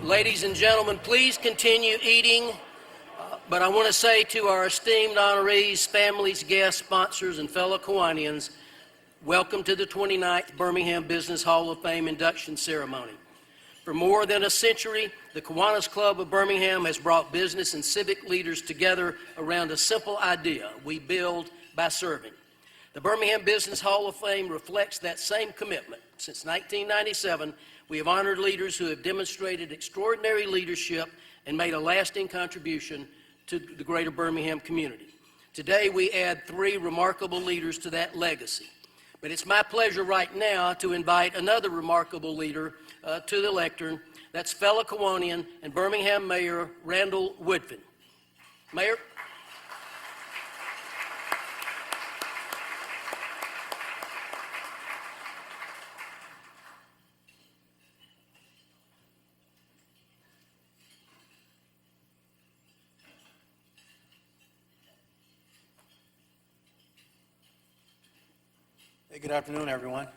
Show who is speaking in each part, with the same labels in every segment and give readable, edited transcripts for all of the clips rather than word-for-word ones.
Speaker 1: Ladies and gentlemen, please continue eating. But I want to say to our esteemed honorees, families, guests, sponsors, and fellow Kiwanians, welcome to the 29th Birmingham Business Hall of Fame induction ceremony. For more than a century, the Kiwanis Club of Birmingham has brought business and civic leaders together around a simple idea: we build by serving. The Birmingham Business Hall of Fame reflects that same commitment. Since 1997, we have honored leaders who have demonstrated extraordinary leadership and made a lasting contribution to the greater Birmingham community. Today, we add 3 remarkable leaders to that legacy. But it's my pleasure right now to invite another remarkable leader to the lectern. That's fellow Kiwanian and Birmingham Mayor Randall Woodfin. Mayor.
Speaker 2: Hey, good afternoon, everyone.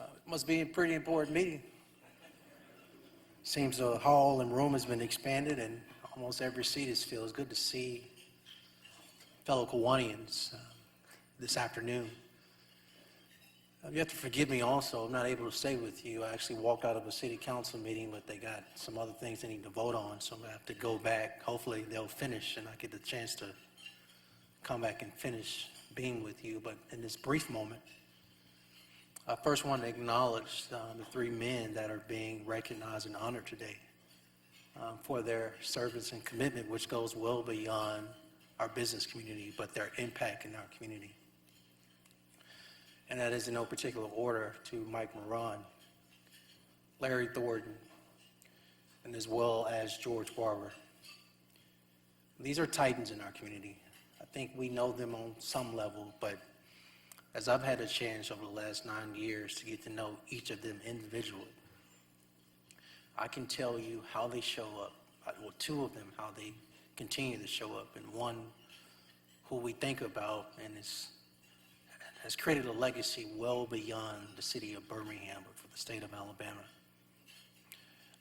Speaker 2: It must be a pretty important meeting. Seems the hall and room has been expanded and almost every seat is filled. It's good to see fellow Kiwanians this afternoon. You have to forgive me also. I'm not able to stay with you. I actually walked out of a city council meeting, but they got some other things they need to vote on, so I'm going to have to go back. Hopefully they'll finish and I get the chance to come back and finish being with you. But in this brief moment, I first want to acknowledge the 3 men that are being recognized and honored today for their service and commitment, which goes well beyond our business community, but their impact in our community. And that is in no particular order: to Mike Moran, Larry Thornton, and as well as George Barber. These are titans in our community. I think we know them on some level, but as I've had a chance over the last 9 years to get to know each of them individually, I can tell you how they show up. Well, 2 of them, how they continue to show up, and one who we think about and has created a legacy well beyond the city of Birmingham, but for the state of Alabama.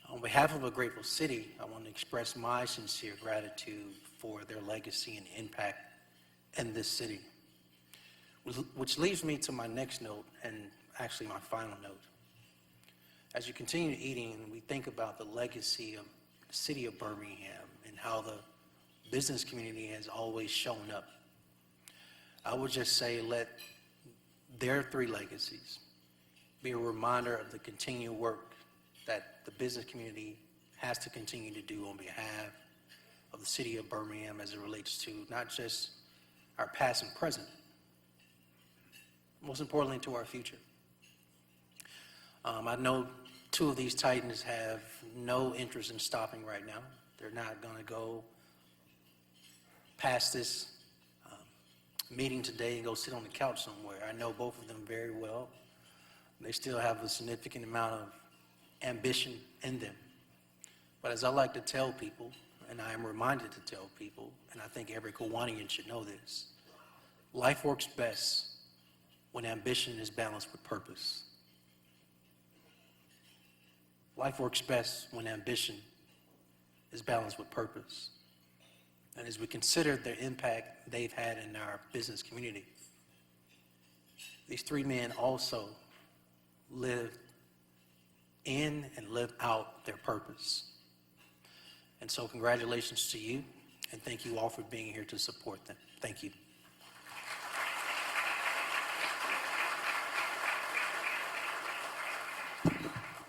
Speaker 2: On behalf of a grateful city, I want to express my sincere gratitude for their legacy and impact in this city. Which leads me to my next note, and actually my final note. As you continue eating, we think about the legacy of the city of Birmingham and how the business community has always shown up. I would just say, let their 3 legacies be a reminder of the continued work that the business community has to continue to do on behalf of the city of Birmingham as it relates to not just our past and present, most importantly to our future. I know 2 of these titans have no interest in stopping right now. They're not going to go past this meeting today and go sit on the couch somewhere. I know both of them very well. They still have a significant amount of ambition in them. But as I like to tell people, and I am reminded to tell people, and I think every Kiwanian should know this, life works best when ambition is balanced with purpose. Life works best when ambition is balanced with purpose. And as we consider the impact they've had in our business community, these 3 men also live in and live out their purpose. And so congratulations to you, and thank you all for being here to support them. Thank you.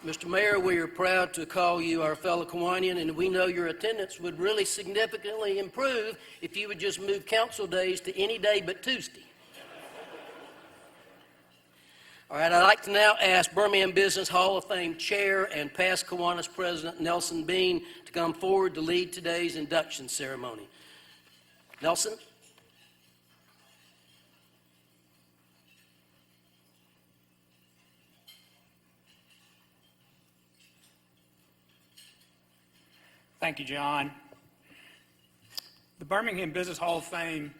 Speaker 1: Mr. Mayor, we are proud to call you our fellow Kiwanian, and we know your attendance would really significantly improve if you would just move council days to any day but Tuesday. All right, I'd like to now ask Birmingham Business Hall of Fame Chair and past Kiwanis President Nelson Bean to come forward to lead today's induction ceremony. Nelson?
Speaker 3: Thank you, John. The Birmingham Business Hall of Fame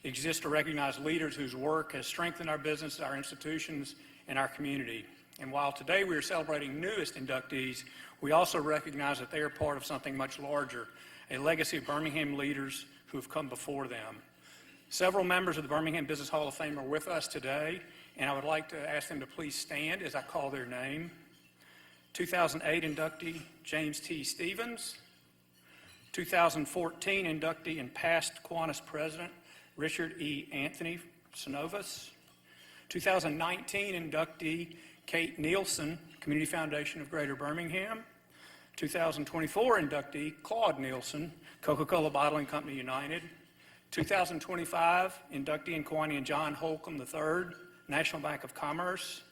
Speaker 3: exists to recognize leaders whose work has strengthened our business, our institutions, and our community. And while today we are celebrating newest inductees, we also recognize that they are part of something much larger, a legacy of Birmingham leaders who have come before them. Several members of the Birmingham Business Hall of Fame are with us today, and I would like to ask them to please stand as I call their name. 2008 inductee James T. Stevens, 2014 inductee and past Kiwanis president Richard E. Anthony Synovus, 2019 inductee Kate Nielsen, Community Foundation of Greater Birmingham, 2024 inductee Claude Nielsen, Coca-Cola Bottling Company United, 2025 inductee and Kiwanian John Holcomb III, National Bank of Commerce,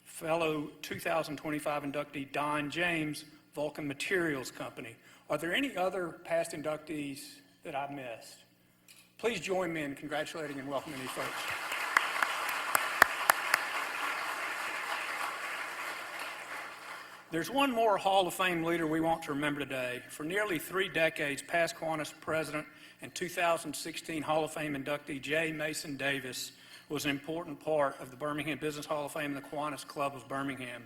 Speaker 3: fellow 2025 inductee Don James, Vulcan Materials Company. Are there any other past inductees that I've missed? Please join me in congratulating and welcoming these folks. There's one more Hall of Fame leader we want to remember today. For nearly 3 decades, past Kiwanis president and 2016 Hall of Fame inductee J. Mason Davis was an important part of the Birmingham Business Hall of Fame and the Kiwanis Club of Birmingham.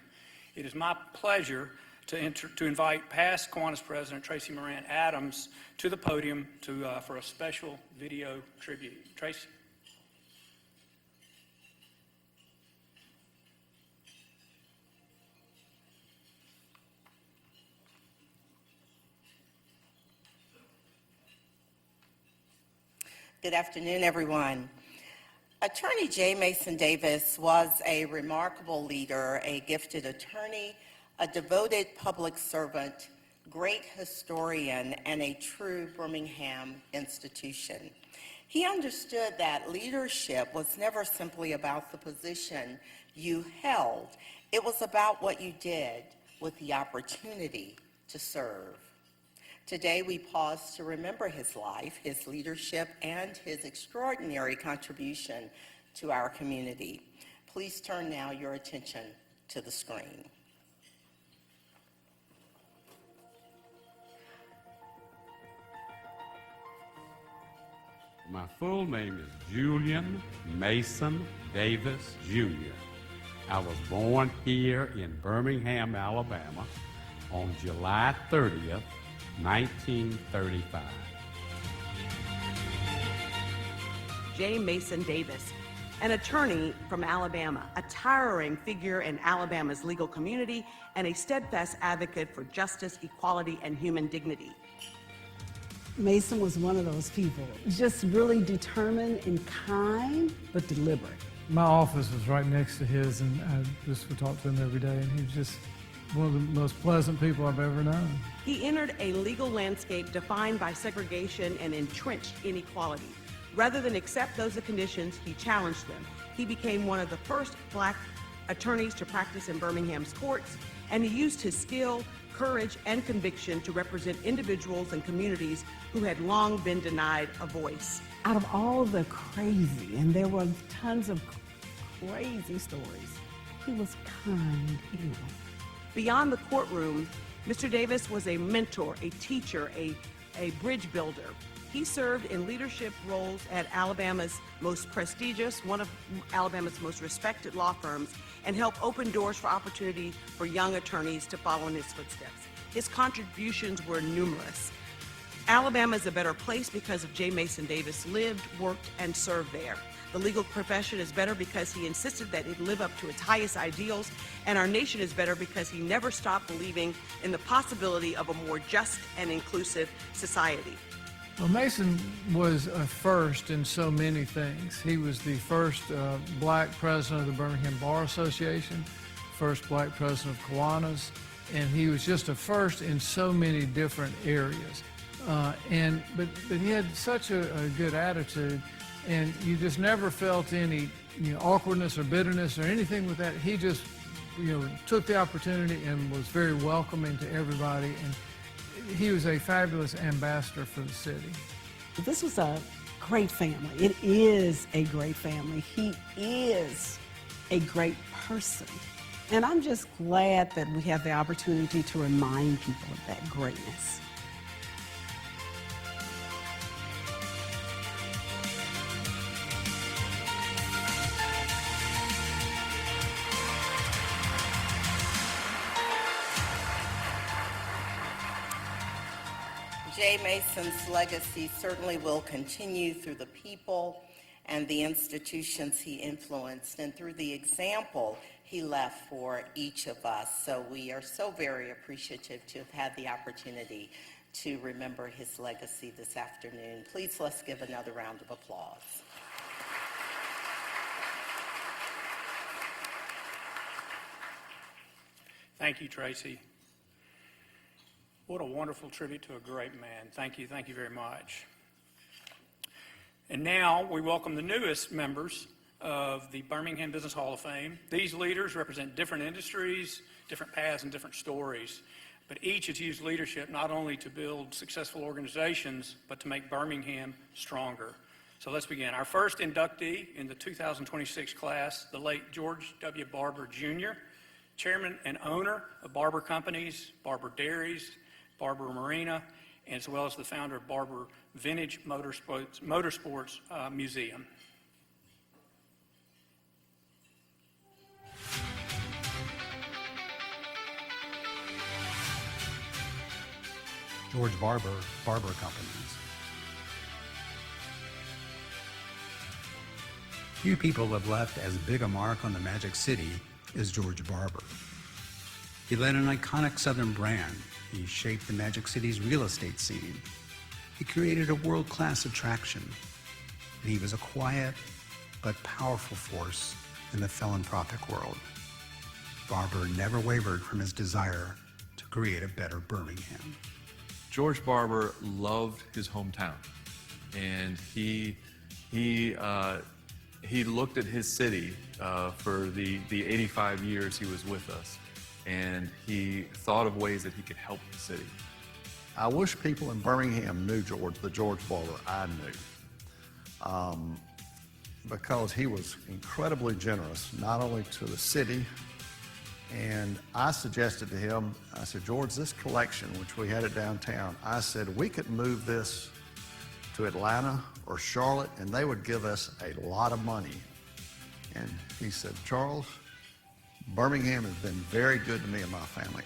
Speaker 3: It is my pleasure to invite past Kiwanis president Tracy Moran Adams to the podium for a special video tribute. Tracy.
Speaker 4: Good afternoon, everyone. Attorney J. Mason Davis was a remarkable leader, a gifted attorney, a devoted public servant, great historian, and a true Birmingham institution. He understood that leadership was never simply about the position you held. It was about what you did with the opportunity to serve. Today, we pause to remember his life, his leadership, and his extraordinary contribution to our community. Please turn now your attention to the screen.
Speaker 5: My full name is Julian Mason Davis, Jr. I was born here in Birmingham, Alabama on July 30th, 1935.
Speaker 6: J. Mason Davis, an attorney from Alabama, a towering figure in Alabama's legal community, and a steadfast advocate for justice, equality, and human dignity.
Speaker 7: Mason was one of those people, just really determined and kind, but deliberate.
Speaker 8: My office was right next to his, and I just would talk to him every day, and he was just one of the most pleasant people I've ever known.
Speaker 6: He entered a legal landscape defined by segregation and entrenched inequality. Rather than accept those conditions, he challenged them. He became one of the first Black attorneys to practice in Birmingham's courts, and he used his skill, courage, and conviction to represent individuals and communities who had long been denied a voice.
Speaker 7: Out of all the crazy, and there were tons of crazy stories, he was kind anyway.
Speaker 6: Beyond the courtroom, Mr. Davis was a mentor, a teacher, a bridge builder. He served in leadership roles at Alabama's most prestigious, one of Alabama's most respected law firms, and helped open doors for opportunity for young attorneys to follow in his footsteps. His contributions were numerous. Alabama is a better place because of J. Mason Davis lived, worked, and served there. The legal profession is better because he insisted that it live up to its highest ideals, and our nation is better because he never stopped believing in the possibility of a more just and inclusive society.
Speaker 8: Well, Mason was a first in so many things. He was the first Black president of the Birmingham Bar Association, first Black president of Kiwanis, and he was just a first in so many different areas. But he had such a good attitude, and you just never felt any awkwardness or bitterness or anything with that. He just took the opportunity and was very welcoming to everybody, and he was a fabulous ambassador for the city.
Speaker 7: This was a great family. It is a great family. He is a great person. And I'm just glad that we have the opportunity to remind people of that greatness.
Speaker 4: J. Mason's legacy certainly will continue through the people and the institutions he influenced and through the example he left for each of us. So we are so very appreciative to have had the opportunity to remember his legacy this afternoon. Please let's give another round of applause.
Speaker 3: Thank you, Tracy. What a wonderful tribute to a great man. Thank you very much. And now we welcome the newest members of the Birmingham Business Hall of Fame. These leaders represent different industries, different paths, and different stories. But each has used leadership not only to build successful organizations, but to make Birmingham stronger. So let's begin. Our first inductee in the 2026 class, the late George W. Barber, Jr., chairman and owner of Barber Companies, Barber Dairies, Barber Marina, as well as the founder of Barber Vintage Motorsports Museum.
Speaker 9: George Barber, Barber Companies. Few people have left as big a mark on the Magic City as George Barber. He led an iconic Southern brand. He shaped the Magic City's real estate scene. He created a world-class attraction. And he was a quiet but powerful force in the philanthropic world. Barber never wavered from his desire to create a better Birmingham.
Speaker 10: George Barber loved his hometown, and he looked at his city for the 85 years he was with us, and he thought of ways that he could help the city.
Speaker 11: I wish people in Birmingham knew the George Barber I knew, because he was incredibly generous, not only to the city. And I suggested to him, I said, George, this collection, which we had at downtown, I said, we could move this to Atlanta or Charlotte, and they would give us a lot of money. And he said, Charles, Birmingham has been very good to me and my family.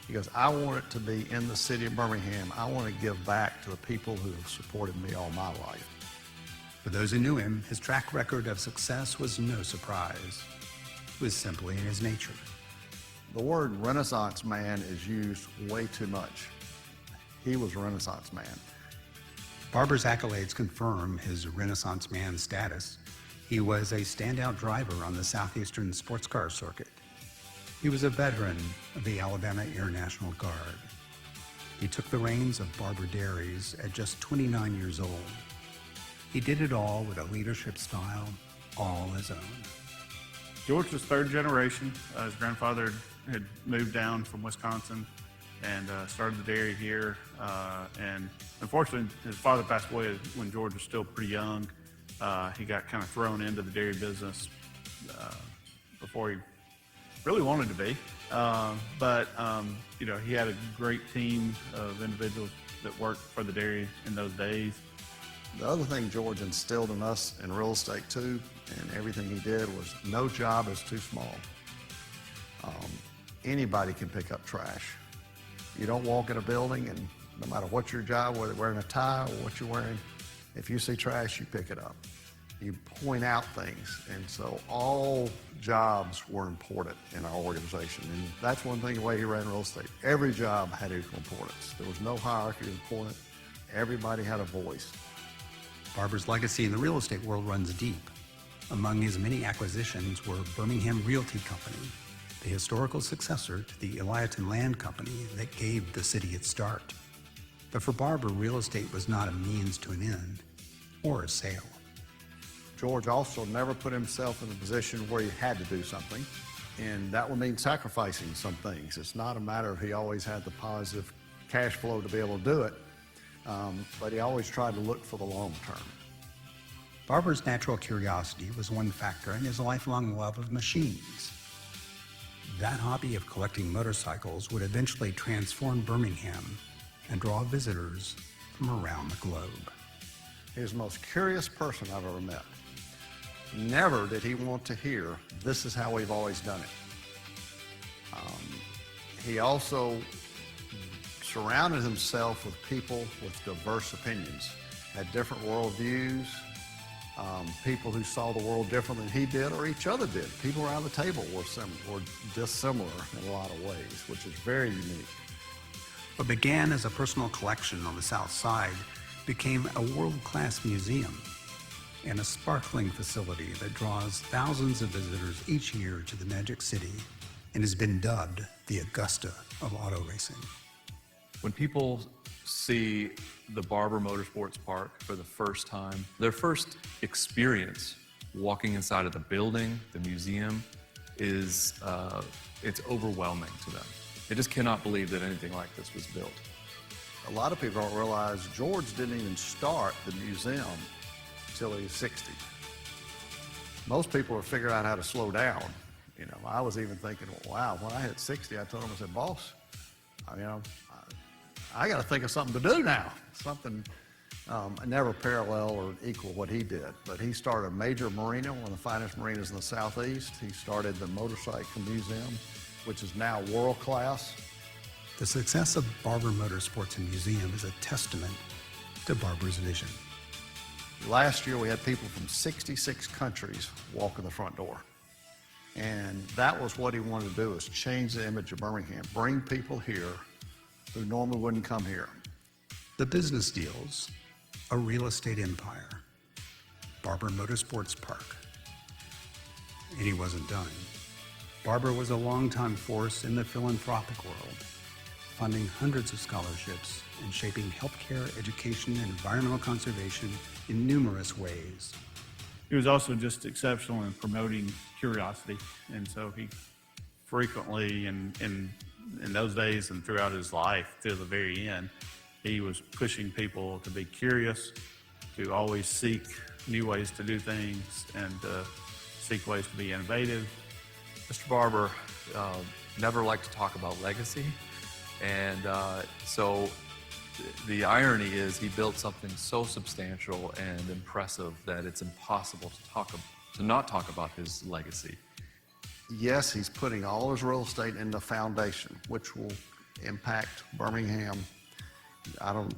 Speaker 11: He goes, I want it to be in the city of Birmingham. I want to give back to the people who have supported me all my life.
Speaker 9: For those who knew him, his track record of success was no surprise. It was simply in his nature.
Speaker 11: The word Renaissance man is used way too much. He was a Renaissance man.
Speaker 9: Barber's accolades confirm his Renaissance man status. He was a standout driver on the Southeastern sports car circuit. He was a veteran of the Alabama Air National Guard. He took the reins of Barber Dairies at just 29 years old. He did it all with a leadership style all his own.
Speaker 12: George was third generation. His grandfather had moved down from Wisconsin and started the dairy here. And unfortunately, his father passed away when George was still pretty young. He got kind of thrown into the dairy business before he really wanted to be. But he had a great team of individuals that worked for the dairy in those days.
Speaker 11: The other thing George instilled in us in real estate too, and everything he did, was no job is too small. Anybody can pick up trash. You don't walk in a building, and no matter what your job, whether you're wearing a tie or what you're wearing, if you see trash, you pick it up. You point out things, and so all jobs were important in our organization, and that's one thing the way he ran real estate. Every job had equal importance. There was no hierarchy of importance. Everybody had a voice.
Speaker 9: Barber's legacy in the real estate world runs deep. Among his many acquisitions were Birmingham Realty Company, the historical successor to the Eliaton Land Company that gave the city its start. But for Barber, real estate was not a means to an end or a sale.
Speaker 11: George also never put himself in a position where he had to do something, and that would mean sacrificing some things. It's not a matter of he always had the positive cash flow to be able to do it, but he always tried to look for the long term.
Speaker 9: Barber's natural curiosity was one factor in his lifelong love of machines. That hobby of collecting motorcycles would eventually transform Birmingham and draw visitors from around the globe.
Speaker 11: He was the most curious person I've ever met. Never did he want to hear, this is how we've always done it. He also surrounded himself with people with diverse opinions, had different worldviews, people who saw the world different than he did or each other did. People around the table were dissimilar in a lot of ways, which is very unique.
Speaker 9: What began as a personal collection on the South Side became a world-class museum and a sparkling facility that draws thousands of visitors each year to the Magic City and has been dubbed the Augusta of auto racing.
Speaker 10: When people see the Barber Motorsports Park for the first time, their first experience walking inside of the building, the museum, is it's overwhelming to them. They just cannot believe that anything like this was built.
Speaker 11: A lot of people don't realize George didn't even start the museum till he was 60. Most people are figuring out how to slow down. You know, I was even thinking, wow, when I hit 60, I told him, I said, boss, I got to think of something to do now. Something never parallel or equal what he did. But he started a major marina, one of the finest marinas in the Southeast. He started the Motorcycle Museum, which is now world class.
Speaker 9: The success of Barber Motorsports and Museum is a testament to Barber's vision.
Speaker 11: Last year, we had people from 66 countries walk in the front door. And that was what he wanted to do, is change the image of Birmingham, bring people here who normally wouldn't come here.
Speaker 9: The business deals, a real estate empire, Barber Motorsports Park. And he wasn't done. Barber was a longtime force in the philanthropic world, funding hundreds of scholarships and shaping healthcare, education, and environmental conservation in numerous ways.
Speaker 12: He was also just exceptional in promoting curiosity, and so he frequently, in those days and throughout his life to the very end, he was pushing people to be curious, to always seek new ways to do things, and seek ways to be innovative.
Speaker 10: Mr. Barber never liked to talk about legacy, and so the irony is he built something so substantial and impressive that it's impossible to not talk about his legacy.
Speaker 11: Yes, he's putting all his real estate in the foundation, which will impact Birmingham.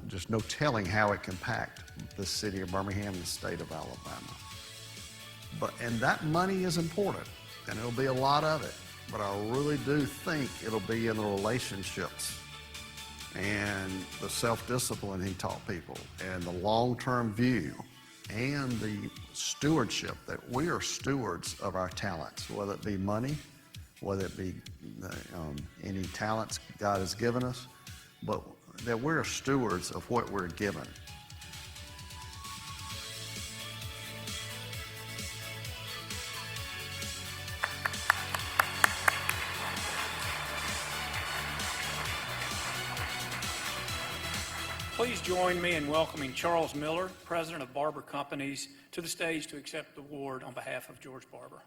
Speaker 11: Just no telling how it can impact the city of Birmingham and the state of Alabama. And that money is important, and it'll be a lot of it. But I really do think it'll be in the relationships and the self-discipline he taught people and the long-term view and the stewardship, that we are stewards of our talents, whether it be money, whether it be any talents God has given us, but that we're stewards of what we're given.
Speaker 3: Please join me in welcoming Charles Miller, President of Barber Companies, to the stage to accept the award on behalf of George Barber.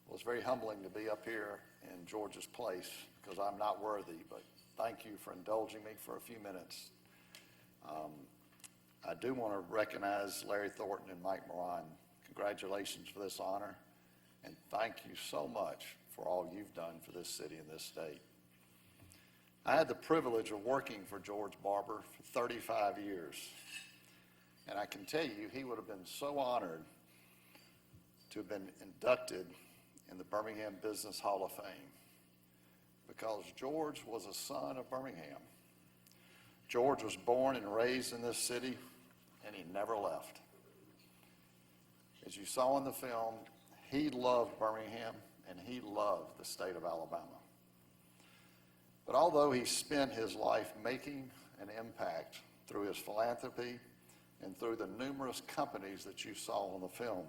Speaker 11: Well, it's very humbling to be up here in George's place because I'm not worthy, but thank you for indulging me for a few minutes. I do want to recognize Larry Thornton and Mike Moran. Congratulations for this honor, and thank you so much for all you've done for this city and this state. I had the privilege of working for George Barber for 35 years, and I can tell you he would have been so honored to have been inducted in the Birmingham Business Hall of Fame, because George was a son of Birmingham. George was born and raised in this city, and he never left. As you saw in the film, he loved Birmingham, and he loved the state of Alabama. But although he spent his life making an impact through his philanthropy and through the numerous companies that you saw in the film,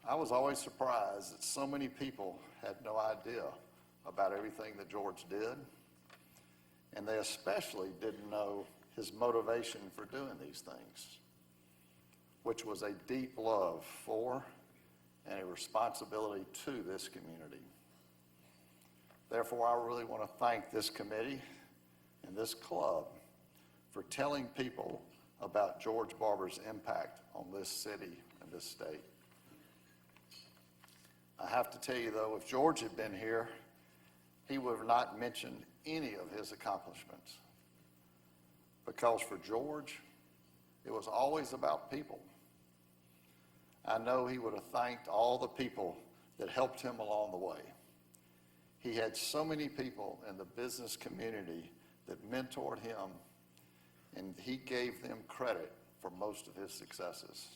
Speaker 11: I was always surprised that so many people had no idea about everything that George did, and they especially didn't know his motivation for doing these things, which was a deep love for and a responsibility to this community. Therefore, I really want to thank this committee and this club for telling people about George Barber's impact on this city and this state. I have to tell you, though, if George had been here, he would have not mentioned any of his accomplishments. Because for George, it was always about people. I know he would have thanked all the people that helped him along the way. He had so many people in the business community that mentored him, and he gave them credit for most of his successes.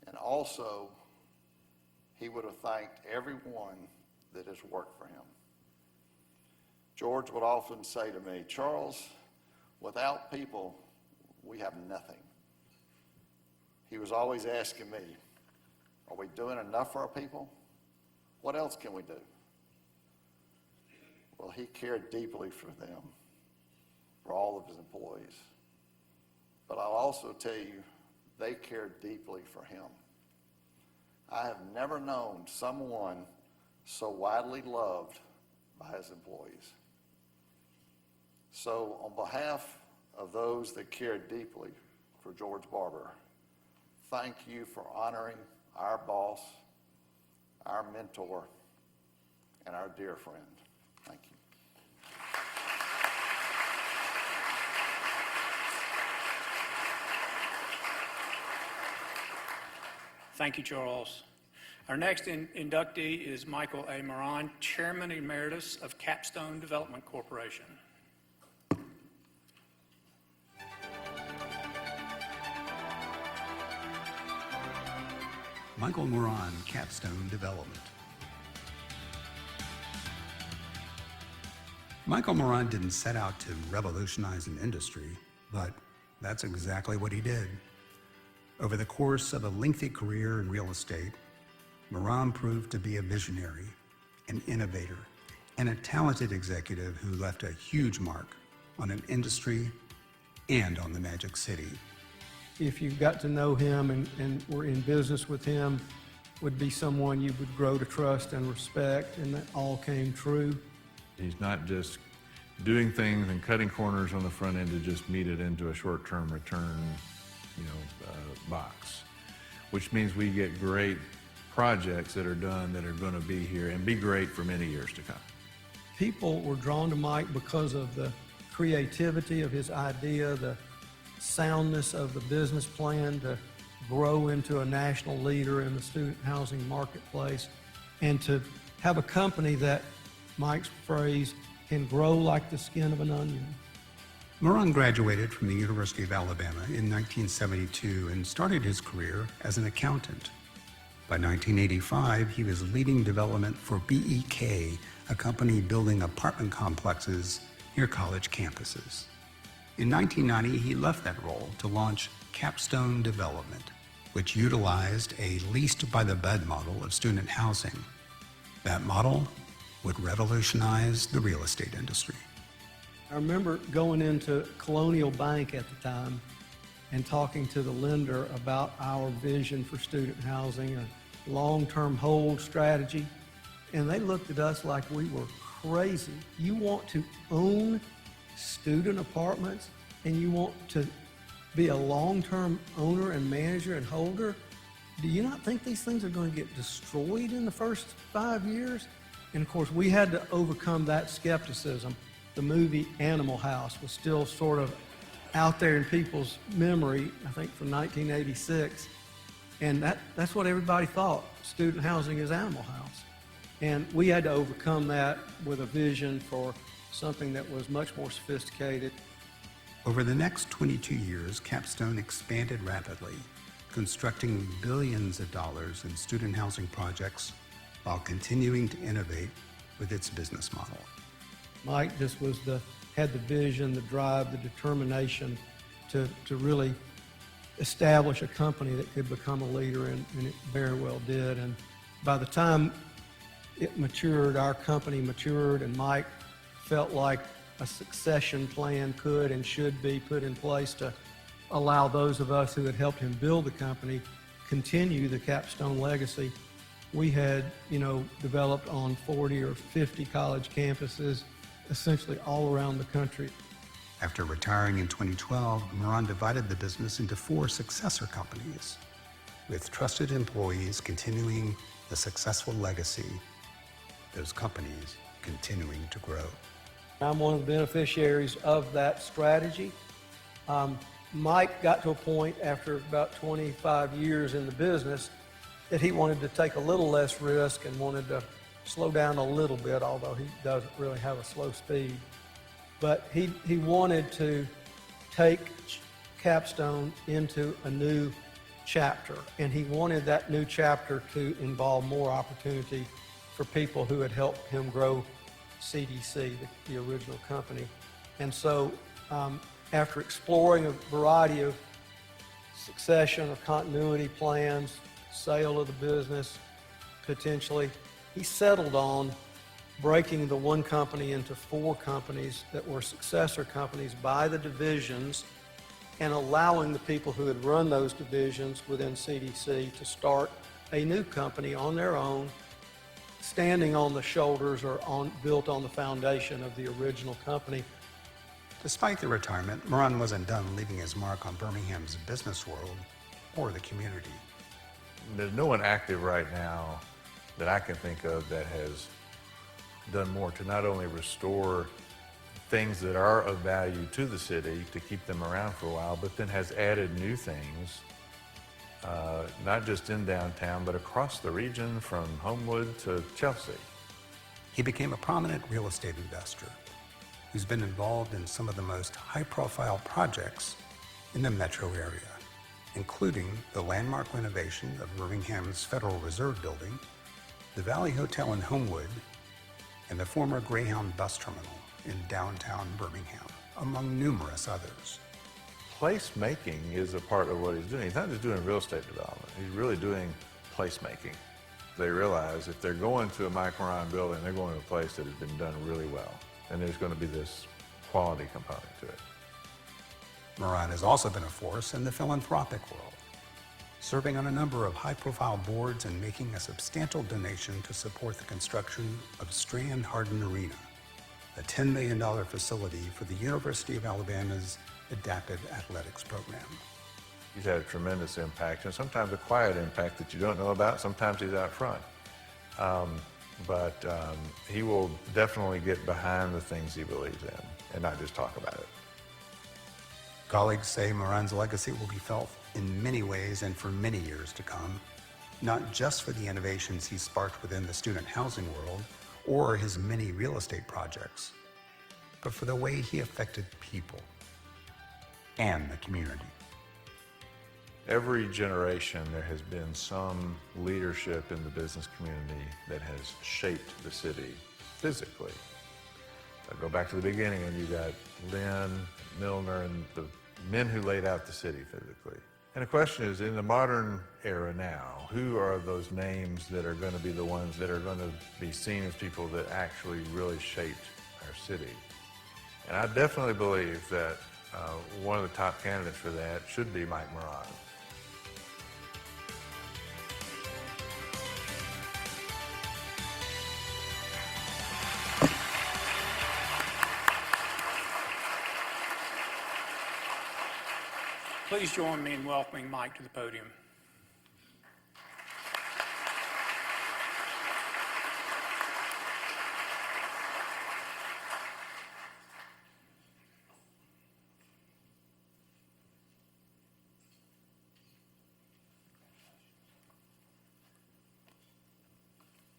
Speaker 11: And also, he would have thanked everyone that has worked for him. George would often say to me, "Charles, without people, we have nothing." He was always asking me, "Are we doing enough for our people? What else can we do?" Well, he cared deeply for them, for all of his employees. But I'll also tell you, they cared deeply for him. I have never known someone so widely loved by his employees. So on behalf of those that cared deeply for George Barber, thank you for honoring our boss, our mentor, and our dear friend. Thank you.
Speaker 3: Thank you, Charles. Our next inductee is Michael A. Moran, Chairman Emeritus of Capstone Development Corporation.
Speaker 9: Michael Moran, Capstone Development. Michael Moran didn't set out to revolutionize an industry, but that's exactly what he did. Over the course of a lengthy career in real estate, Moran proved to be a visionary, an innovator, and a talented executive who left a huge mark on an industry and on the Magic City.
Speaker 13: If you got to know him and were in business with him, would be someone you would grow to trust and respect, and that all came true.
Speaker 10: He's not just doing things and cutting corners on the front end to just meet it into a short-term return, box, which means we get great projects that are done that are going to be here and be great for many years to come.
Speaker 13: People were drawn to Mike because of the creativity of his idea, the soundness of the business plan to grow into a national leader in the student housing marketplace, and to have a company that, Mike's phrase, can grow like the skin of an onion.
Speaker 9: Moran graduated from the University of Alabama in 1972 and started his career as an accountant. By 1985, he was leading development for BEK, a company building apartment complexes near college campuses. In 1990, he left that role to launch Capstone Development, which utilized a leased-by-the-bed model of student housing. That model would revolutionize the real estate industry.
Speaker 13: I remember going into Colonial Bank at the time and talking to the lender about our vision for student housing, a long-term hold strategy, and they looked at us like we were crazy. You want to own student apartments and you want to be a long-term owner and manager and holder? Do you not think these things are going to get destroyed in the first 5 years? And of course, we had to overcome that skepticism. The movie Animal House was still sort of out there in people's memory, I think from 1986. And that's what everybody thought. Student housing is Animal House. And we had to overcome that with a vision for something that was much more sophisticated.
Speaker 9: Over the next 22 years, Capstone expanded rapidly, constructing billions of dollars in student housing projects while continuing to innovate with its business model.
Speaker 13: Mike just had the vision, the drive, the determination to really establish a company that could become a leader, and it very well did. And by the time it matured, our company matured, and Mike felt like a succession plan could and should be put in place to allow those of us who had helped him build the company continue the Capstone legacy. We had, developed on 40 or 50 college campuses, essentially all around the country.
Speaker 9: After retiring in 2012, Moran divided the business into 4 successor companies, with trusted employees continuing the successful legacy, those companies continuing to grow.
Speaker 13: I'm one of the beneficiaries of that strategy. Mike got to a point after about 25 years in the business that he wanted to take a little less risk and wanted to slow down a little bit, although he doesn't really have a slow speed. But he wanted to take Capstone into a new chapter, and he wanted that new chapter to involve more opportunity for people who had helped him grow CDC, the original company. And so after exploring a variety of succession or continuity plans, sale of the business, potentially, he settled on breaking the one company into 4 companies that were successor companies by the divisions, and allowing the people who had run those divisions within CDC to start a new company on their own, standing on the shoulders or built on the foundation of the original company.
Speaker 9: Despite the retirement, Moran wasn't done leaving his mark on Birmingham's business world or the community.
Speaker 14: There's no one active right now that I can think of that has done more to not only restore things that are of value to the city to keep them around for a while, but then has added new things, not just in downtown, but across the region from Homewood to Chelsea.
Speaker 9: He became a prominent real estate investor who's been involved in some of the most high-profile projects in the metro area, including the landmark renovation of Birmingham's Federal Reserve Building, the Valley Hotel in Homewood, and the former Greyhound bus terminal in downtown Birmingham, among numerous others.
Speaker 14: Placemaking is a part of what he's doing. He's not just doing real estate development, he's really doing placemaking. They realize if they're going to a Mike Moran building, they're going to a place that has been done really well, and there's going to be this quality component to it.
Speaker 9: Moran has also been a force in the philanthropic world, serving on a number of high-profile boards and making a substantial donation to support the construction of Strand Harden Arena, a $10 million facility for the University of Alabama's Adapted Athletics program.
Speaker 14: He's had a tremendous impact, and sometimes a quiet impact that you don't know about. Sometimes he's out front. But he will definitely get behind the things he believes in and not just talk about it.
Speaker 9: Colleagues say Moran's legacy will be felt in many ways and for many years to come, not just for the innovations he sparked within the student housing world or his many real estate projects, but for the way he affected people and the community.
Speaker 14: Every generation, there has been some leadership in the business community that has shaped the city physically. I go back to the beginning, and you got Lynn, Milner, and the men who laid out the city physically. And the question is, in the modern era now, who are those names that are going to be the ones that are going to be seen as people that actually really shaped our city? And I definitely believe that one of the top candidates for that should be Mike Moran.
Speaker 3: Please join me in welcoming Mike to the podium.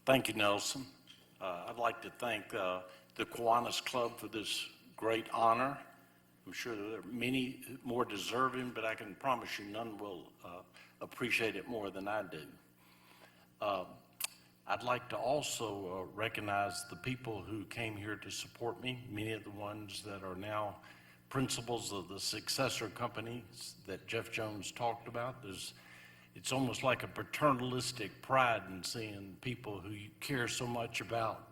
Speaker 15: Thank you, Nelson. I'd like to thank the Kiwanis Club for this great honor. I'm sure there are many more deserving, but I can promise you none will appreciate it more than I do. I'd like to also recognize the people who came here to support me, many of the ones that are now principals of the successor companies that Jeff Jones talked about. It's almost like a paternalistic pride in seeing people who you care so much about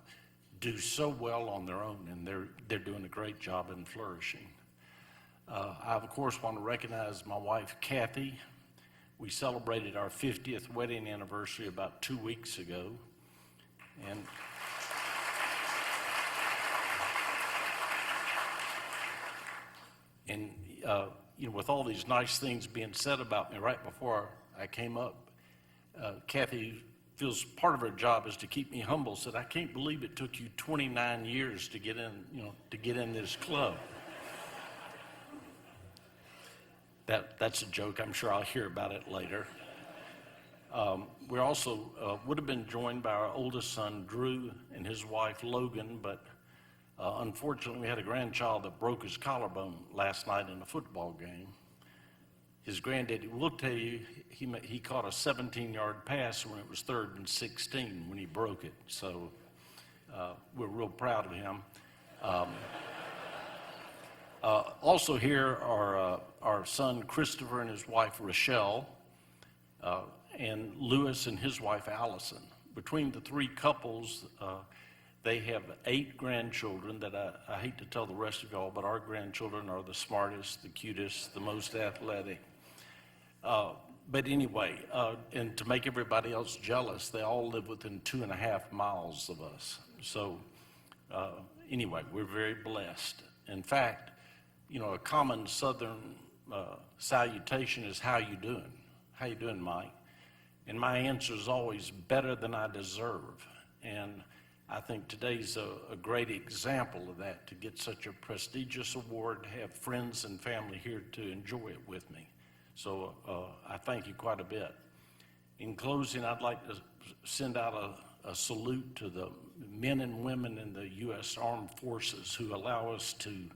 Speaker 15: do so well on their own, and they're doing a great job and flourishing. I, of course, want to recognize my wife, Kathy. We celebrated our 50th wedding anniversary about 2 weeks ago. And with all these nice things being said about me right before I came up, Kathy feels part of her job is to keep me humble. Said, "I can't believe it took you 29 years to get in, to get in this club." That's a joke. I'm sure I'll hear about it later. We also would have been joined by our oldest son, Drew, and his wife, Logan, but unfortunately, we had a grandchild that broke his collarbone last night in a football game. His granddaddy will tell you he caught a 17-yard pass when it was 3rd and 16 when he broke it. So we're real proud of him. Also here are our son Christopher and his wife Rochelle, and Lewis and his wife Allison. Between the three couples, they have 8 grandchildren that I hate to tell the rest of y'all, but our grandchildren are the smartest, the cutest, the most athletic. But anyway, and to make everybody else jealous, they all live within 2.5 miles of us. So anyway, we're very blessed. In fact, a common Southern salutation is, "How you doing? How you doing, Mike?" And my answer is always, "Better than I deserve." And I think today's a great example of that, to get such a prestigious award, to have friends and family here to enjoy it with me. So I thank you quite a bit. In closing, I'd like to send out a salute to the men and women in the U.S. Armed Forces who allow us to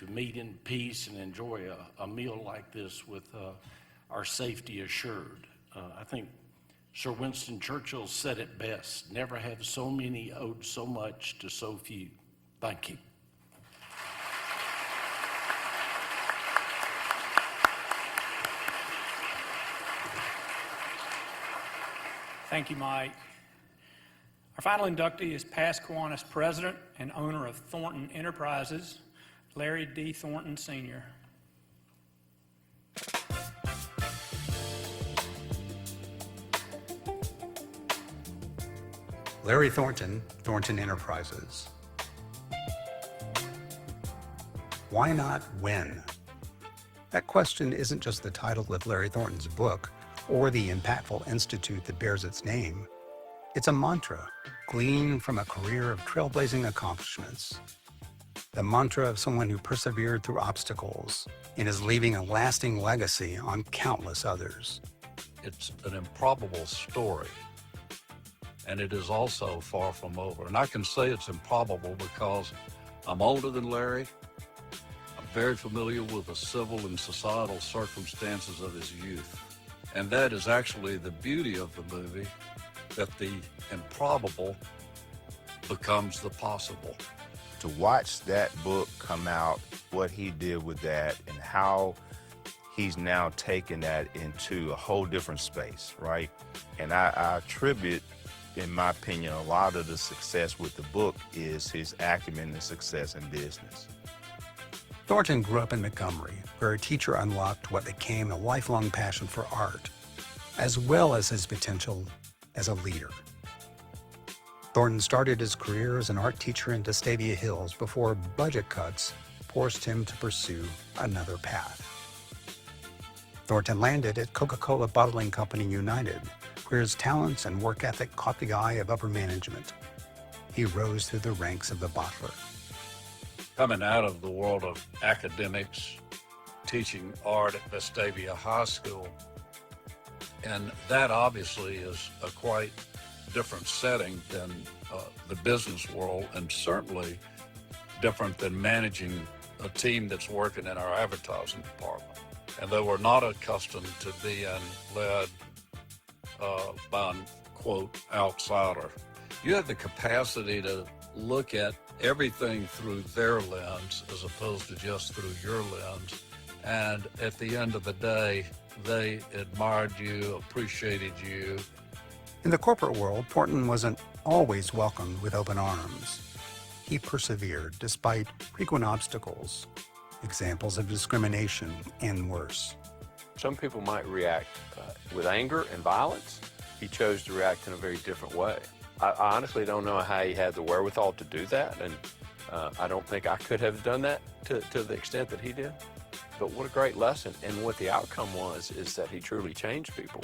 Speaker 15: meet in peace and enjoy a meal like this with our safety assured. I think Sir Winston Churchill said it best: "Never have so many owed so much to so few." Thank you.
Speaker 3: Thank you, Mike. Our final inductee is past Kiwanis president and owner of Thornton Enterprises, Larry D. Thornton, Sr.
Speaker 9: Larry Thornton, Thornton Enterprises. Why not when? That question isn't just the title of Larry Thornton's book or the impactful institute that bears its name. It's a mantra gleaned from a career of trailblazing accomplishments. The mantra of someone who persevered through obstacles and is leaving a lasting legacy on countless others.
Speaker 16: It's an improbable story, and it is also far from over. And I can say it's improbable because I'm older than Larry. I'm very familiar with the civil and societal circumstances of his youth. And that is actually the beauty of the movie, that the improbable becomes the possible.
Speaker 17: To watch that book come out, what he did with that, and how he's now taken that into a whole different space, right? And I attribute, in my opinion, a lot of the success with the book is his acumen and success in business.
Speaker 9: Thornton grew up in Montgomery, where a teacher unlocked what became a lifelong passion for art, as well as his potential as a leader. Thornton started his career as an art teacher in Vestavia Hills before budget cuts forced him to pursue another path. Thornton landed at Coca-Cola Bottling Company United, where his talents and work ethic caught the eye of upper management. He rose through the ranks of the bottler.
Speaker 16: Coming out of the world of academics, teaching art at Vestavia High School, and that obviously is a quite different setting than the business world, and certainly different than managing a team that's working in our advertising department. And they were not accustomed to being led by an, quote, outsider. You have the capacity to look at everything through their lens as opposed to just through your lens. And at the end of the day, they admired you, appreciated you.
Speaker 9: In the corporate world, Thornton wasn't always welcomed with open arms. He persevered despite frequent obstacles, examples of discrimination, and worse.
Speaker 18: Some people might react with anger and violence. He chose to react in a very different way. I honestly don't know how he had the wherewithal to do that, and I don't think I could have done that to the extent that he did. But what a great lesson, and what the outcome was is that he truly changed people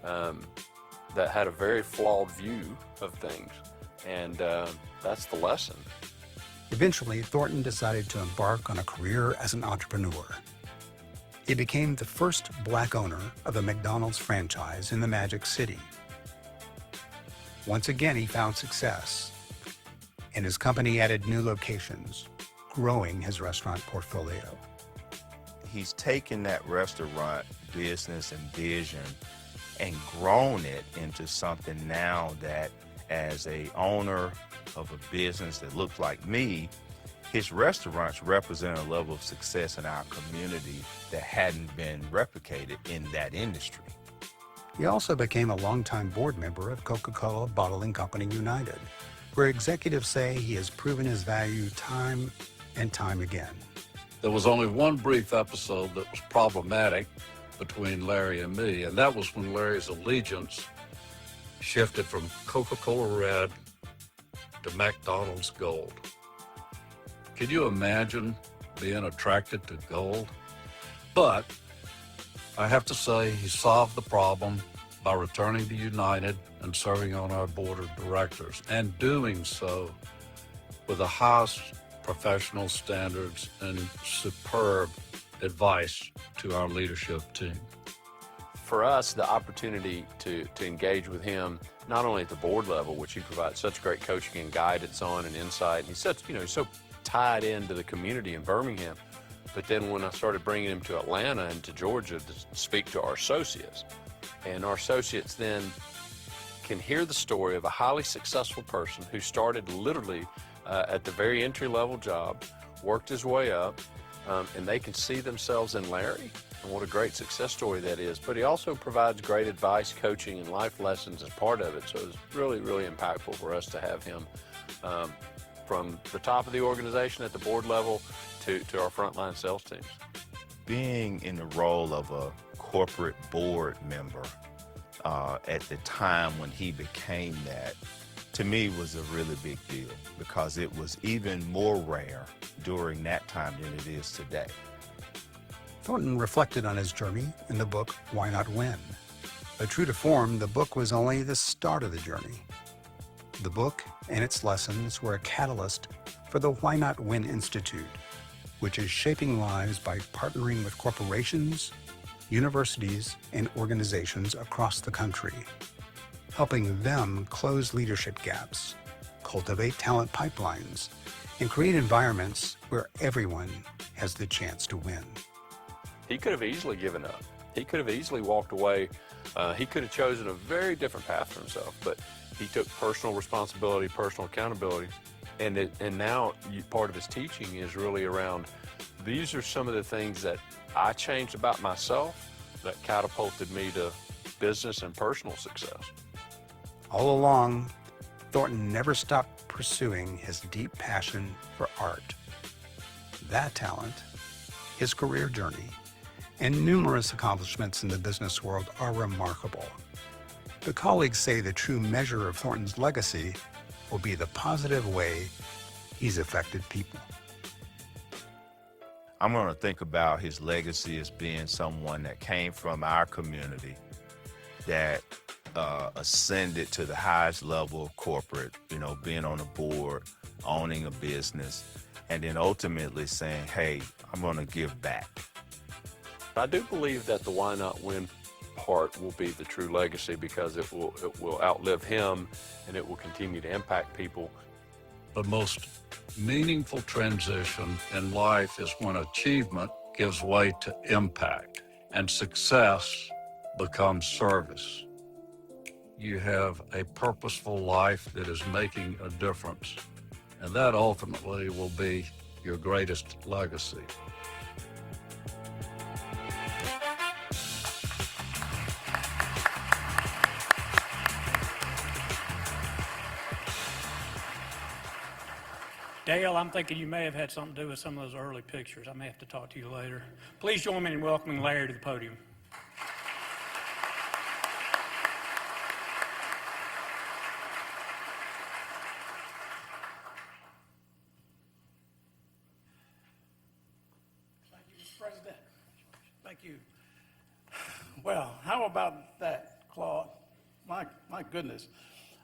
Speaker 18: that had a very flawed view of things, and that's the lesson.
Speaker 9: Eventually, Thornton decided to embark on a career as an entrepreneur. He became the first black owner of a McDonald's franchise in the Magic City. Once again, he found success, and his company added new locations, growing his restaurant portfolio.
Speaker 17: He's taken that restaurant business and vision and grown it into something now that, as a owner of a business that looks like me, his restaurants represent a level of success in our community that hadn't been replicated in that industry.
Speaker 9: He also became a longtime board member of Coca-Cola Bottling Company United, where executives say he has proven his value time and time again.
Speaker 16: There was only one brief episode that was problematic between Larry and me, and that was when Larry's allegiance shifted from Coca-Cola Red to McDonald's Gold. Can you imagine being attracted to gold? But I have to say he solved the problem by returning to United and serving on our board of directors, and doing so with the highest professional standards and superb advice to our leadership team.
Speaker 18: For us, the opportunity to engage with him, not only at the board level, which he provides such great coaching and guidance on and insight, and he's such, he's so tied into the community in Birmingham. But then when I started bringing him to Atlanta and to Georgia to speak to our associates, and our associates then can hear the story of a highly successful person who started literally at the very entry-level job, worked his way up, and they can see themselves in Larry, and what a great success story that is. But he also provides great advice, coaching, and life lessons as part of it. So it's really, really impactful for us to have him from the top of the organization at the board level to our frontline sales teams.
Speaker 17: Being in the role of a corporate board member at the time when he became that, to me, was a really big deal, because it was even more rare during that time than it is today.
Speaker 9: Thornton reflected on his journey in the book, Why Not Win? But true to form, the book was only the start of the journey. The book and its lessons were a catalyst for the Why Not Win Institute, which is shaping lives by partnering with corporations, universities, and organizations across the country, helping them close leadership gaps, cultivate talent pipelines, and create environments where everyone has the chance to win.
Speaker 18: He could have easily given up. He could have easily walked away. He could have chosen a very different path for himself, but he took personal responsibility, personal accountability, and now part of his teaching is really around, these are some of the things that I changed about myself that catapulted me to business and personal success.
Speaker 9: All along, Thornton never stopped pursuing his deep passion for art. That talent, his career journey, and numerous accomplishments in the business world are remarkable. But colleagues say the true measure of Thornton's legacy will be the positive way he's affected people.
Speaker 17: I'm going to think about his legacy as being someone that came from our community, that ascended to the highest level of corporate, being on a board, owning a business, and then ultimately saying, hey, I'm going to give back.
Speaker 18: I do believe that the Why Not Win part will be the true legacy, because it will outlive him, and it will continue to impact people.
Speaker 16: The most meaningful transition in life is when achievement gives way to impact and success becomes service. You have a purposeful life that is making a difference, and that ultimately will be your greatest legacy.
Speaker 3: Dale, I'm thinking you may have had something to do with some of those early pictures. I may have to talk to you later. Please join me in welcoming Larry to the podium.
Speaker 19: Thank you, Mr. President. Thank you. Well, how about that, Claude? My goodness.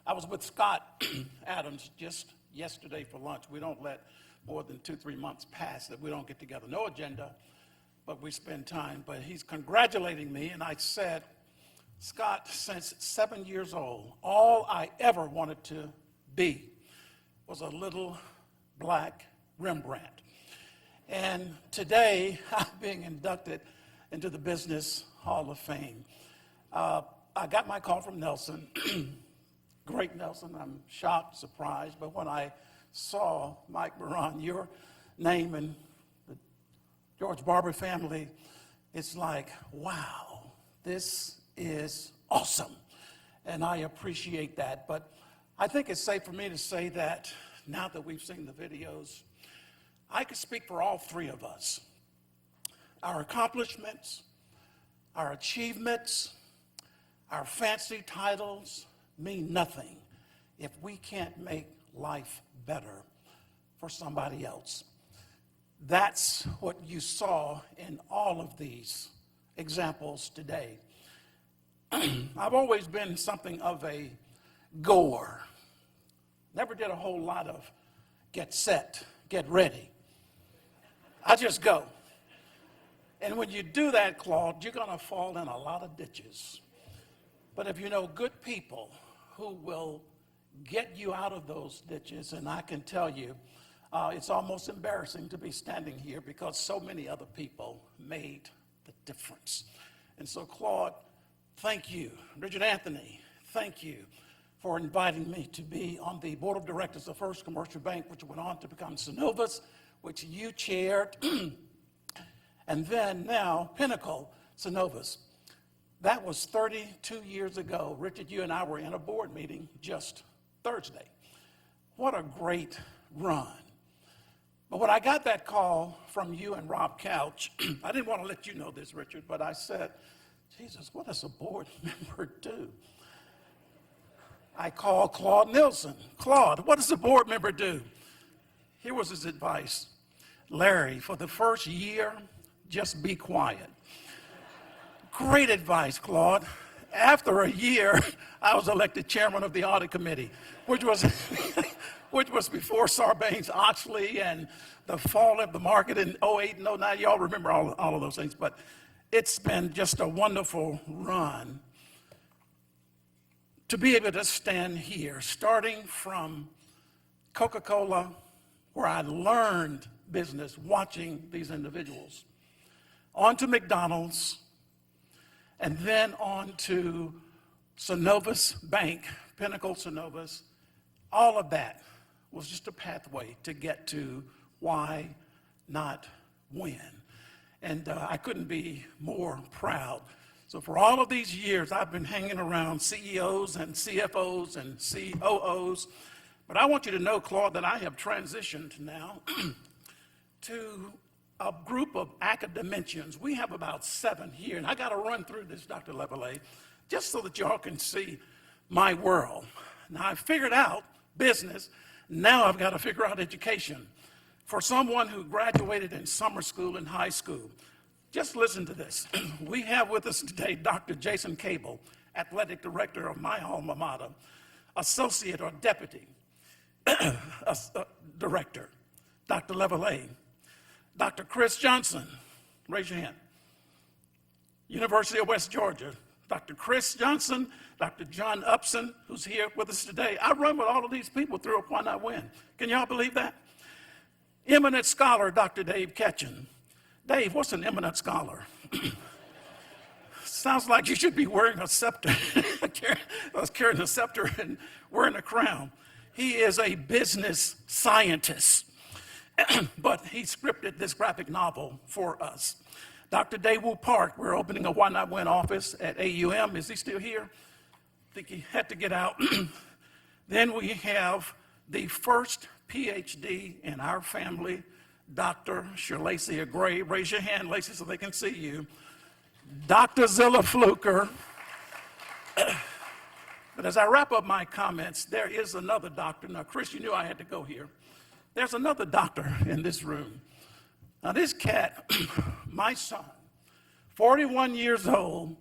Speaker 19: I was with Scott Adams just yesterday for lunch. We don't let more than 2-3 months pass that we don't get together. No agenda, but we spend time. But he's congratulating me, and I said, Scott, since 7 years old, all I ever wanted to be was a little black Rembrandt. And today, I'm being inducted into the Business Hall of Fame. I got my call from Nelson, great Nelson. I'm shocked, surprised, but when I saw Mike Baron, your name and the George Barber family, it's like, wow, this is awesome. And I appreciate that. But I think it's safe for me to say that now that we've seen the videos, I could speak for all three of us. Our accomplishments, our achievements, our fancy titles mean nothing if we can't make life better for somebody else. That's what you saw in all of these examples today. I've always been something of a goer. Never did a whole lot of get set, get ready. I just go. And when you do that, Claude, you're going to fall in a lot of ditches. But if you know good people who will get you out of those ditches, and I can tell you, it's almost embarrassing to be standing here because so many other people made the difference. And so, Claude, thank you. Richard Anthony, thank you for inviting me to be on the board of directors of First Commercial Bank, which went on to become Synovus, which you chaired, and then now Pinnacle Synovus. That was 32 years ago. Richard, you and I were in a board meeting just Thursday. What a great run. But when I got that call from you and Rob Couch, I didn't want to let you know this, Richard, but I said, Jesus, what does a board member do? I called Claude Nielsen. Claude, what does a board member do? Here was his advice. Larry, for the first year, just be quiet. Great advice, Claude. After a year, I was elected chairman of the audit committee, which was before Sarbanes-Oxley and the fall of the market in 08 and 09. Y'all remember all of those things, but it's been just a wonderful run to be able to stand here, starting from Coca-Cola, where I learned business watching these individuals, on to McDonald's, and then on to Synovus Bank, Pinnacle Synovus. All of that was just a pathway to get to why not win. And I couldn't be more proud. So for all of these years, I've been hanging around CEOs and CFOs and COOs. But I want you to know, Claude, that I have transitioned now to a group of academicians. We have about 7 here, and I got to run through this, Dr. Leveille, just so that y'all can see my world. Now, I've figured out business. Now I've got to figure out education. For someone who graduated in summer school and high school, just listen to this. We have with us today Dr. Jason Cable, athletic director of my alma mater, associate or deputy director, Dr. Leveille. Dr. Chris Johnson, raise your hand. University of West Georgia, Dr. Chris Johnson, Dr. John Upson, who's here with us today. I run with all of these people through Why Not Win. Can y'all believe that? Eminent scholar, Dr. Dave Ketchum. Dave, what's an eminent scholar? Sounds like you should be wearing a scepter, carrying a scepter and wearing a crown. He is a business scientist. But he scripted this graphic novel for us. Dr. Daewoo Park, we're opening a Why Not Win office at AUM. Is he still here? I think he had to get out. Then we have the first PhD in our family, Dr. Sherlacia Gray. Raise your hand, Lacey, so they can see you. Dr. Zilla Fluker. But as I wrap up my comments, there is another doctor. Now, Chris, you knew I had to go here. There's another doctor in this room. Now, this cat, my son, 41 years old,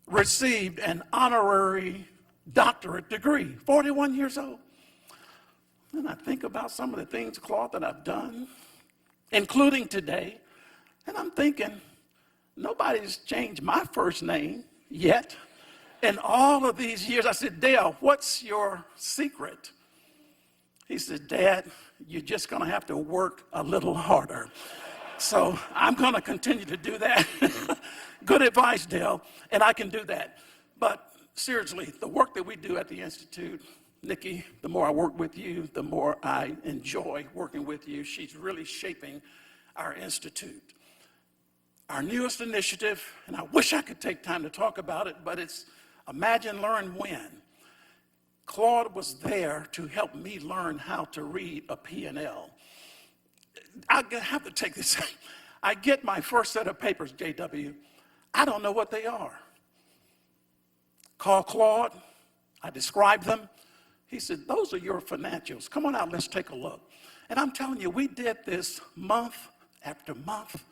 Speaker 19: received an honorary doctorate degree, 41 years old. And I think about some of the things, Claude, that I've done, including today, and I'm thinking, nobody's changed my first name yet. In all of these years, I said, Dale, what's your secret? He said, Dad, you're just going to have to work a little harder. So I'm going to continue to do that. Good advice, Dale, and I can do that. But seriously, the work that we do at the Institute, Nikki, the more I work with you, the more I enjoy working with you. She's really shaping our Institute. Our newest initiative, and I wish I could take time to talk about it, but it's Imagine, Learn, Win. Claude was there to help me learn how to read a P&L. I have to take this. I get my first set of papers, JW. I don't know what they are. Call Claude. I describe them. He said, those are your financials. Come on out, let's take a look. And I'm telling you, we did this month after month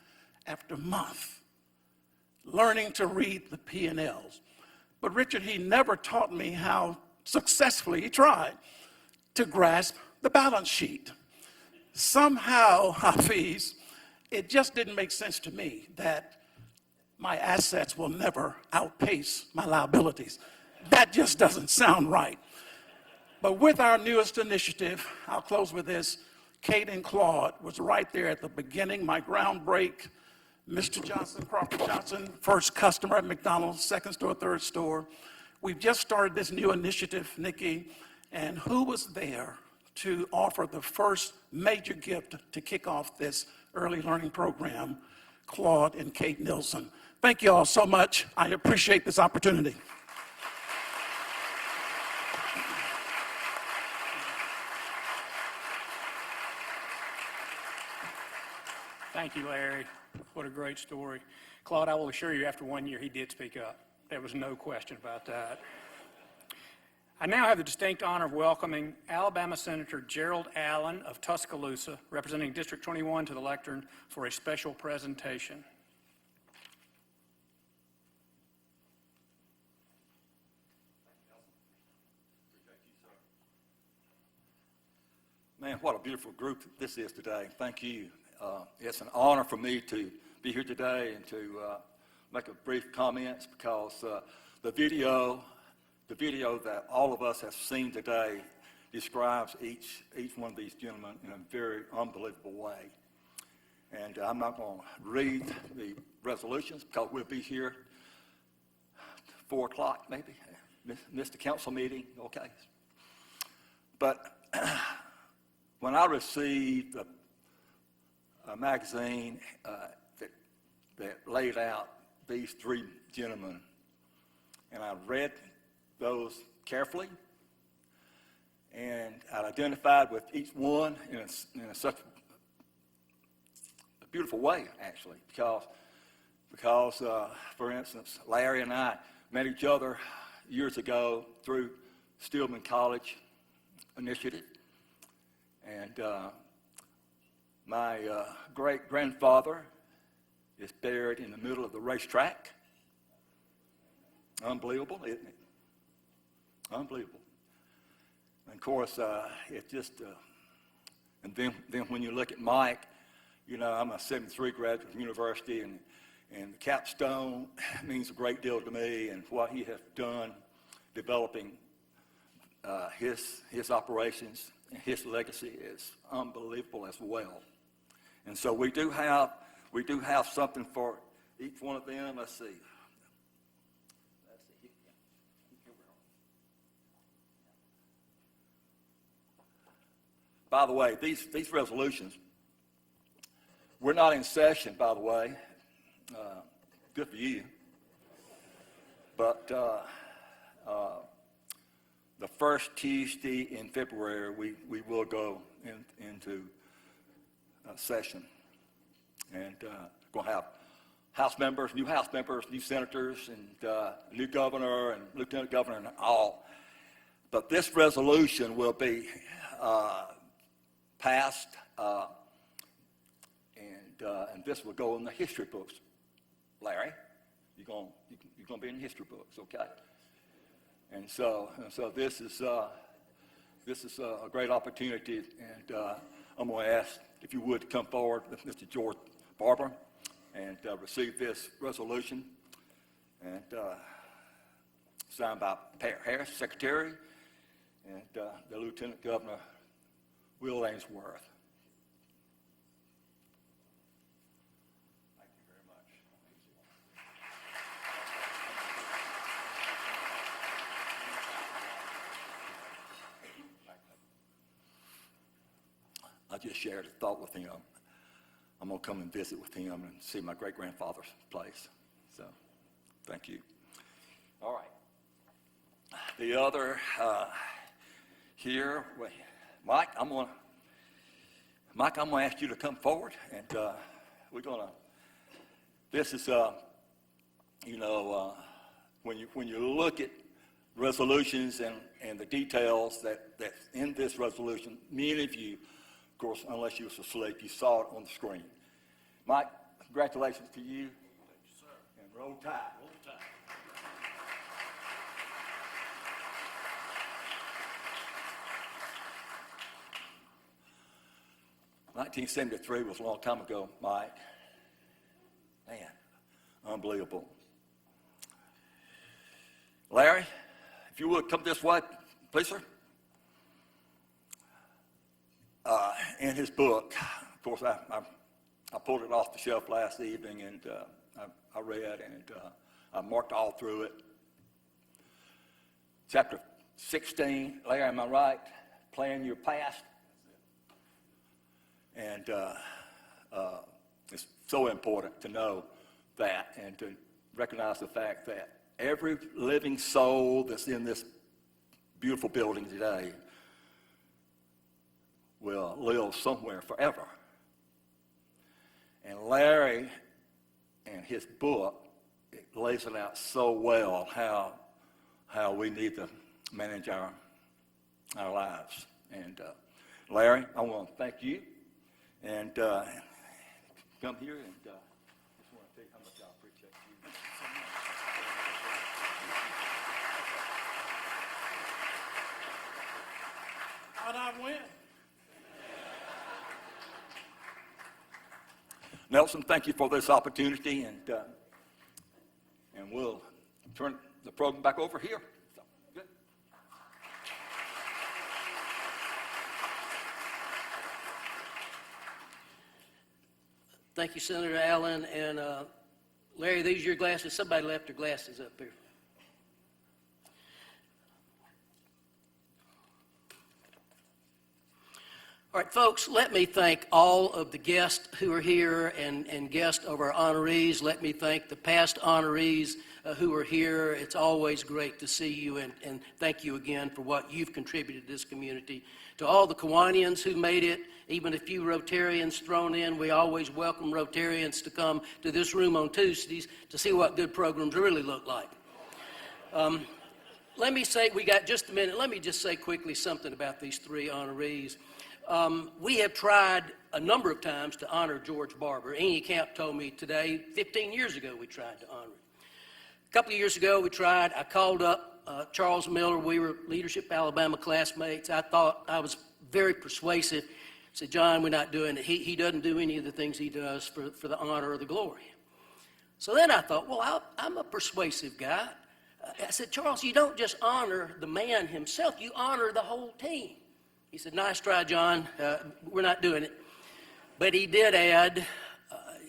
Speaker 19: after month, learning to read the P&Ls. But Richard, he never taught me how successfully he tried to grasp the balance sheet. Somehow, Hafiz, it just didn't make sense to me that my assets will never outpace my liabilities. That just doesn't sound right. But with our newest initiative, I'll close with this, Kate and Claude was right there at the beginning, my groundbreak. Mr. Johnson, Crawford Johnson, first customer at McDonald's, second store, third store. We've just started this new initiative, Nikki, and who was there to offer the first major gift to kick off this early learning program? Claude and Kate Nielsen. Thank you all so much. I appreciate this opportunity.
Speaker 3: Thank you, Larry. What a great story. Claude, I will assure you, after 1 year, he did speak up. There was no question about that. I now have the distinct honor of welcoming Alabama Senator Gerald Allen of Tuscaloosa, representing District 21, to the lectern for a special presentation.
Speaker 20: Man, what a beautiful group this is today. Thank you. It's an honor for me to be here today and to make a brief comments because the video that all of us have seen today describes each one of these gentlemen in a very unbelievable way. And I'm not going to read the resolutions because we'll be here 4 o'clock maybe, missed the council meeting, okay. But when I received a magazine that laid out these 3 gentlemen, and I read those carefully, and I identified with each one in such a beautiful way, actually, because for instance, Larry and I met each other years ago through Stillman College initiative, and my great-grandfather is buried in the middle of the racetrack. Unbelievable, isn't it? Unbelievable. And of course, it just, and then when you look at Mike, you know, I'm a 73 graduate from university, and the capstone means a great deal to me, and what he has done developing his operations and his legacy is unbelievable as well. And so we do have something for each one of them. Let's see. By the way, these resolutions, we're not in session, by the way. Good for you. But the first Tuesday in February, we will go into session. And going to have House members, new senators, and new governor and lieutenant governor and all. But this resolution will be passed, and this will go in the history books. Larry, you're going to be in the history books, okay? And so this is a great opportunity, and I'm going to ask if you would come forward with Mr. George Barber and receive this resolution, and signed by Pat Harris, Secretary, and the Lieutenant Governor, Will Ainsworth. Thank you very much. I just shared a thought with him. I'm going to come and visit with him and see my great-grandfather's place. So, thank you. All right. The other here, Mike, I'm going to ask you to come forward, and we're going to. This is, when you look at resolutions and the details that's in this resolution, many of you, of course, unless you was asleep, you saw it on the screen. Mike, congratulations to you. Thank you, sir. And roll tide. Roll tide. 1973 was a long time ago, Mike. Man, unbelievable. Larry, if you would come this way, please, sir. In his book, of course, I pulled it off the shelf last evening, and I read, and I marked all through it. Chapter 16, Larry, am I right? Plan your past. And it's so important to know that and to recognize the fact that every living soul that's in this beautiful building today will live somewhere forever. And Larry and his book, it lays it out so well how we need to manage our lives. And Larry, I want to thank you, and come here, and just want to tell you how much I appreciate you. Thank you so much.
Speaker 19: How'd I win?
Speaker 20: Nelson, thank you for this opportunity, and we'll turn the program back over here. So, good.
Speaker 1: Thank you, Senator Allen. And Larry, these are your glasses. Somebody left their glasses up here. All right, folks, let me thank all of the guests who are here and guests of our honorees. Let me thank the past honorees who are here. It's always great to see you, and thank you again for what you've contributed to this community. To all the Kiwanians who made it, even a few Rotarians thrown in, we always welcome Rotarians to come to this room on Tuesdays to see what good programs really look like. Let me say, we got just a minute, let me just say quickly something about these three honorees. We have tried a number of times to honor George Barber. Amy Camp told me today, 15 years ago, we tried to honor him. A couple of years ago, I called up Charles Miller. We were Leadership Alabama classmates. I thought I was very persuasive. I said, John, we're not doing it. He doesn't do any of the things he does for the honor or the glory. So then I thought, well, I'm a persuasive guy. I said, Charles, you don't just honor the man himself, you honor the whole team. He said, nice try, John. We're not doing it. But he did add,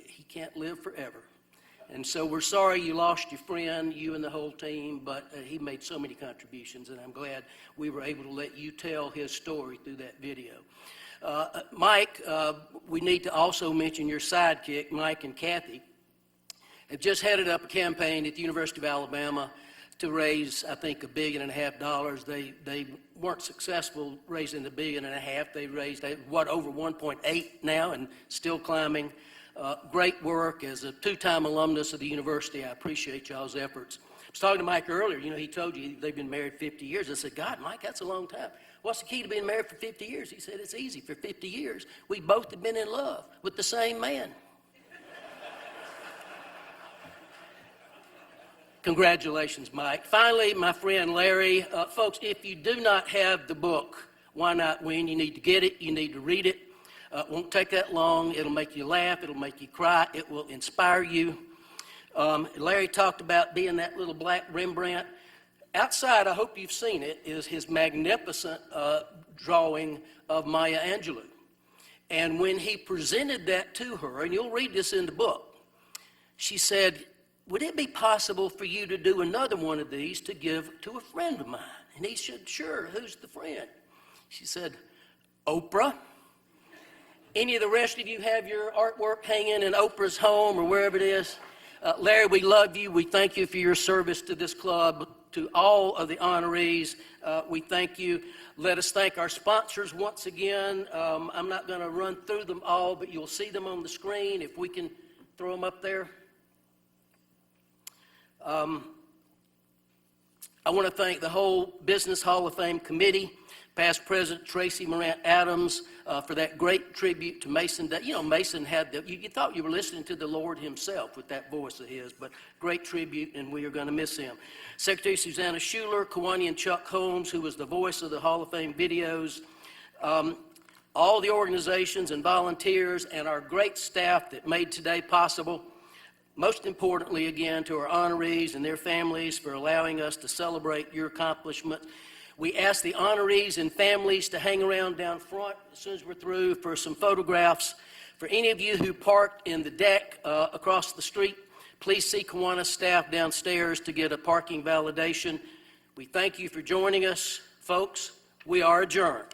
Speaker 1: he can't live forever. And so we're sorry you lost your friend, you and the whole team, but he made so many contributions, and I'm glad we were able to let you tell his story through that video. Mike, we need to also mention your sidekick, Mike and Kathy, have just headed up a campaign at the University of Alabama to raise, I think, $1.5 billion. They weren't successful raising the $1.5 billion. They raised, over 1.8 now and still climbing. Great work. As a two-time alumnus of the university, I appreciate y'all's efforts. I was talking to Mike earlier. You know, he told you they've been married 50 years. I said, God, Mike, that's a long time. What's the key to being married for 50 years? He said, it's easy. For 50 years, we both have been in love with the same man. Congratulations, Mike. Finally, my friend Larry. Folks, if you do not have the book, Why Not Win, you need to get it. You need to read it. It won't take that long. It'll make you laugh. It'll make you cry. It will inspire you. Larry talked about being that little black Rembrandt. Outside, I hope you've seen it, is his magnificent drawing of Maya Angelou. And when he presented that to her, and you'll read this in the book, she said, would it be possible for you to do another one of these to give to a friend of mine? And he said, sure, who's the friend? She said, Oprah. Any of the rest of you have your artwork hanging in Oprah's home or wherever it is? Larry, we love you. We thank you for your service to this club. To all of the honorees, we thank you. Let us thank our sponsors once again. I'm not going to run through them all, but you'll see them on the screen if we can throw them up there. I want to thank the whole Business Hall of Fame committee, past President Tracy Morant Adams, for that great tribute to Mason. You know, Mason had you thought you were listening to the Lord himself with that voice of his, but great tribute, and we are going to miss him. Secretary Susanna Schuler, Kawani and Chuck Holmes, who was the voice of the Hall of Fame videos, all the organizations and volunteers, and our great staff that made today possible. Most importantly, again, to our honorees and their families for allowing us to celebrate your accomplishment. We ask the honorees and families to hang around down front as soon as we're through for some photographs. For any of you who parked in the deck across the street, please see Kiwanis staff downstairs to get a parking validation. We thank you for joining us. Folks, we are adjourned.